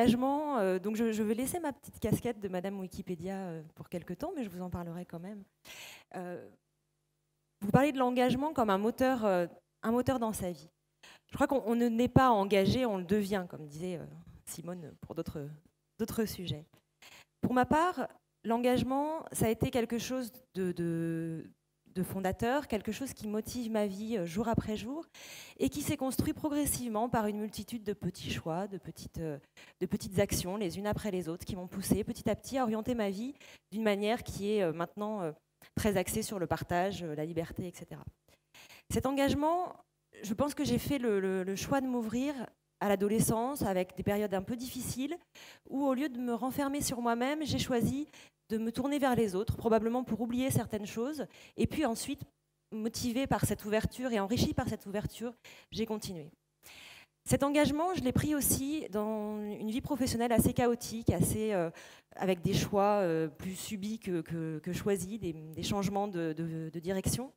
l'engagement, donc je vais laisser ma petite casquette de Madame Wikipédia pour quelque temps, mais je vous en parlerai quand même. Vous parlez de l'engagement comme un moteur dans sa vie. Je crois qu'on ne naît pas engagé, on le devient, comme disait Simone pour d'autres sujets. Pour ma part, l'engagement, ça a été quelque chose de fondateur, quelque chose qui motive ma vie jour après jour et qui s'est construit progressivement par une multitude de petits choix, de petites actions les unes après les autres qui m'ont poussé petit à petit à orienter ma vie d'une manière qui est maintenant très axée sur le partage, la liberté, etc. Cet engagement, je pense que j'ai fait le choix de m'ouvrir à l'adolescence avec des périodes un peu difficiles où au lieu de me renfermer sur moi-même, j'ai choisi de me tourner vers les autres, probablement pour oublier certaines choses, et puis ensuite, motivée par cette ouverture et enrichie par cette ouverture, j'ai continué. Cet engagement, je l'ai pris aussi dans une vie professionnelle assez chaotique, avec des choix plus subis que choisis, des changements de direction,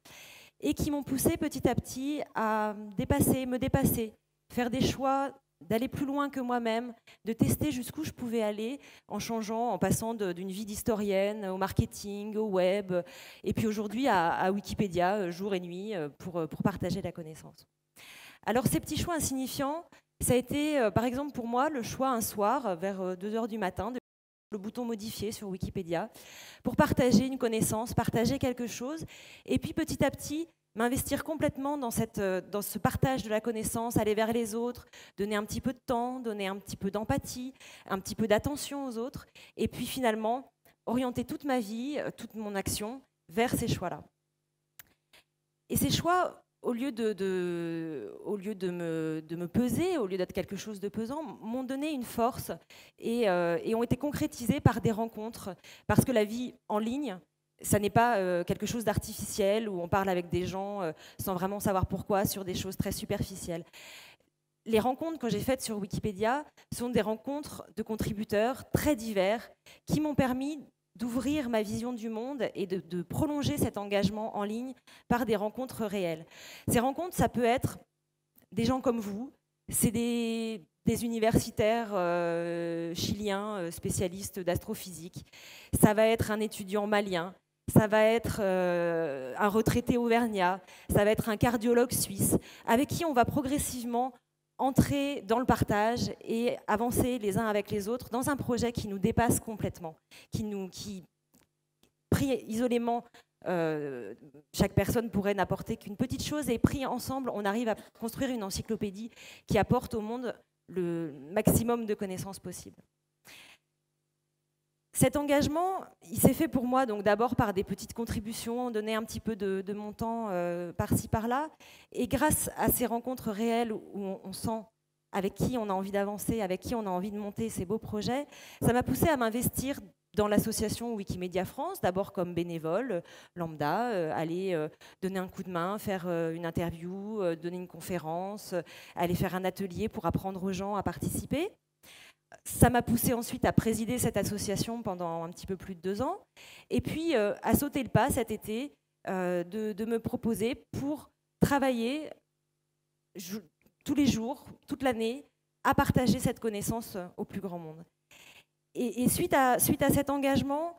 et qui m'ont poussé petit à petit à me dépasser, faire des choix, d'aller plus loin que moi-même, de tester jusqu'où je pouvais aller en changeant, en passant d'une vie d'historienne au marketing, au web, et puis aujourd'hui à Wikipédia, jour et nuit, pour partager la connaissance. Alors ces petits choix insignifiants, ça a été par exemple pour moi le choix un soir, vers 2 h du matin, de le bouton modifier sur Wikipédia, pour partager une connaissance, partager quelque chose, et puis petit à petit, m'investir complètement dans ce partage de la connaissance, aller vers les autres, donner un petit peu de temps, donner un petit peu d'empathie, un petit peu d'attention aux autres, et puis finalement, orienter toute ma vie, toute mon action vers ces choix-là. Et ces choix, au lieu de me peser, au lieu d'être quelque chose de pesant, m'ont donné une force et ont été concrétisés par des rencontres, parce que la vie en ligne, ça n'est pas quelque chose d'artificiel où on parle avec des gens sans vraiment savoir pourquoi sur des choses très superficielles. Les rencontres que j'ai faites sur Wikipédia sont des rencontres de contributeurs très divers qui m'ont permis d'ouvrir ma vision du monde et de prolonger cet engagement en ligne par des rencontres réelles. Ces rencontres, ça peut être des gens comme vous, c'est des universitaires chiliens spécialistes d'astrophysique, ça va être un étudiant malien, ça va être un retraité auvergnat, ça va être un cardiologue suisse, avec qui on va progressivement entrer dans le partage et avancer les uns avec les autres dans un projet qui nous dépasse complètement, qui pris isolément, chaque personne pourrait n'apporter qu'une petite chose, et pris ensemble, on arrive à construire une encyclopédie qui apporte au monde le maximum de connaissances possibles. Cet engagement, il s'est fait pour moi donc d'abord par des petites contributions, donner un petit peu de mon temps par-ci par-là, et grâce à ces rencontres réelles où on sent avec qui on a envie d'avancer, avec qui on a envie de monter ces beaux projets, ça m'a poussée à m'investir dans l'association Wikimedia France, d'abord comme bénévole, lambda, aller donner un coup de main, faire une interview, donner une conférence, aller faire un atelier pour apprendre aux gens à participer. Ça m'a poussée ensuite à présider cette association pendant un petit peu plus de 2 ans, et puis à sauter le pas cet été, de me proposer pour travailler tous les jours, toute l'année, à partager cette connaissance au plus grand monde. Et suite à cet engagement,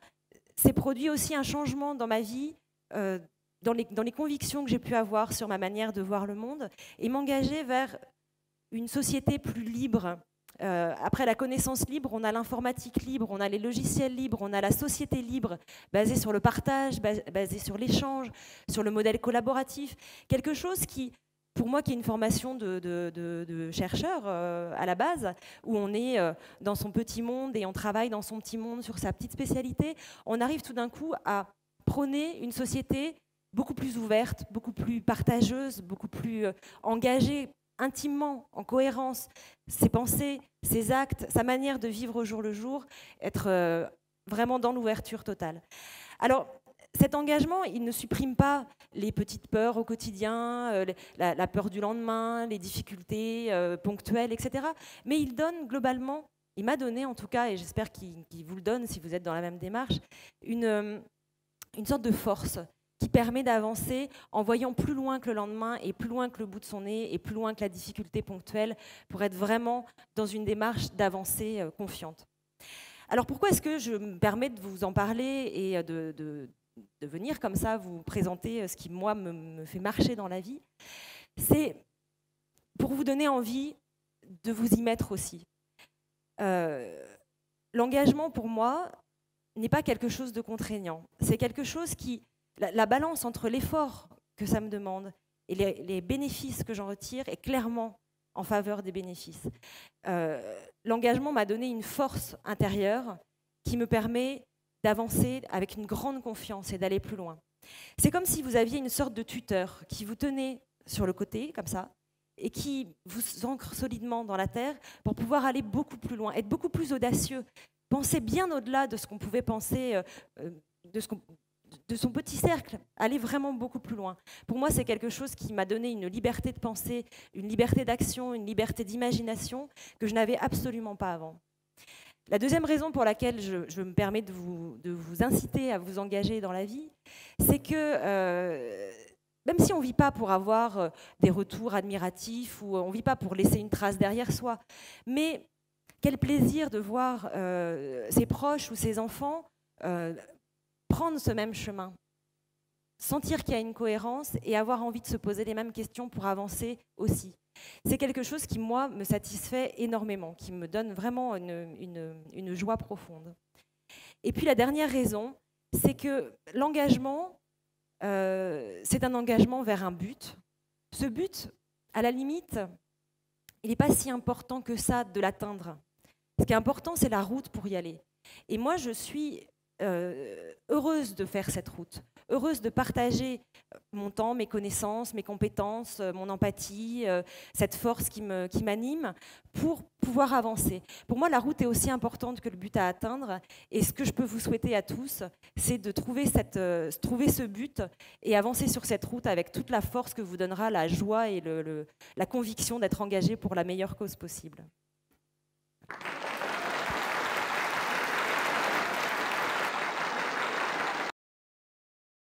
s'est produit aussi un changement dans ma vie, dans les convictions que j'ai pu avoir sur ma manière de voir le monde, et m'engager vers une société plus libre. Après la connaissance libre, on a l'informatique libre, on a les logiciels libres, on a la société libre, basée sur le partage, basée sur l'échange, sur le modèle collaboratif. Quelque chose qui, pour moi, qui est une formation de chercheur à la base, où on est dans son petit monde et on travaille dans son petit monde sur sa petite spécialité, on arrive tout d'un coup à prôner une société beaucoup plus ouverte, beaucoup plus partageuse, beaucoup plus engagée, intimement, en cohérence, ses pensées, ses actes, sa manière de vivre au jour le jour, être vraiment dans l'ouverture totale. Alors, cet engagement, il ne supprime pas les petites peurs au quotidien, la peur du lendemain, les difficultés ponctuelles, etc. Mais il donne globalement, il m'a donné en tout cas, et j'espère qu'il vous le donne si vous êtes dans la même démarche, une sorte de force qui permet d'avancer en voyant plus loin que le lendemain et plus loin que le bout de son nez et plus loin que la difficulté ponctuelle pour être vraiment dans une démarche d'avancée confiante. Alors pourquoi est-ce que je me permets de vous en parler et de venir comme ça vous présenter ce qui, moi, me fait marcher dans la vie? C'est pour vous donner envie de vous y mettre aussi. L'engagement, pour moi, n'est pas quelque chose de contraignant. C'est quelque chose qui... La balance entre l'effort que ça me demande et les bénéfices que j'en retire est clairement en faveur des bénéfices. L'engagement m'a donné une force intérieure qui me permet d'avancer avec une grande confiance et d'aller plus loin. C'est comme si vous aviez une sorte de tuteur qui vous tenait sur le côté, comme ça, et qui vous ancre solidement dans la terre pour pouvoir aller beaucoup plus loin, être beaucoup plus audacieux, penser bien au-delà de ce qu'on pouvait penser, de son petit cercle, aller vraiment beaucoup plus loin. Pour moi, c'est quelque chose qui m'a donné une liberté de penser, une liberté d'action, une liberté d'imagination que je n'avais absolument pas avant. La deuxième raison pour laquelle je me permets de vous inciter à vous engager dans la vie, c'est que même si on ne vit pas pour avoir des retours admiratifs ou on ne vit pas pour laisser une trace derrière soi, mais quel plaisir de voir ses proches ou ses enfants prendre ce même chemin, sentir qu'il y a une cohérence et avoir envie de se poser les mêmes questions pour avancer aussi. C'est quelque chose qui, moi, me satisfait énormément, qui me donne vraiment une joie profonde. Et puis la dernière raison, c'est que l'engagement, c'est un engagement vers un but. Ce but, à la limite, il n'est pas si important que ça de l'atteindre. Ce qui est important, c'est la route pour y aller. Et moi, je suis heureuse de faire cette route, heureuse de partager mon temps, mes connaissances, mes compétences, mon empathie, cette force qui m'anime pour pouvoir avancer. Pour moi, la route est aussi importante que le but à atteindre. Et ce que je peux vous souhaiter à tous, c'est de trouver ce but et avancer sur cette route avec toute la force que vous donnera la joie et la conviction d'être engagé pour la meilleure cause possible.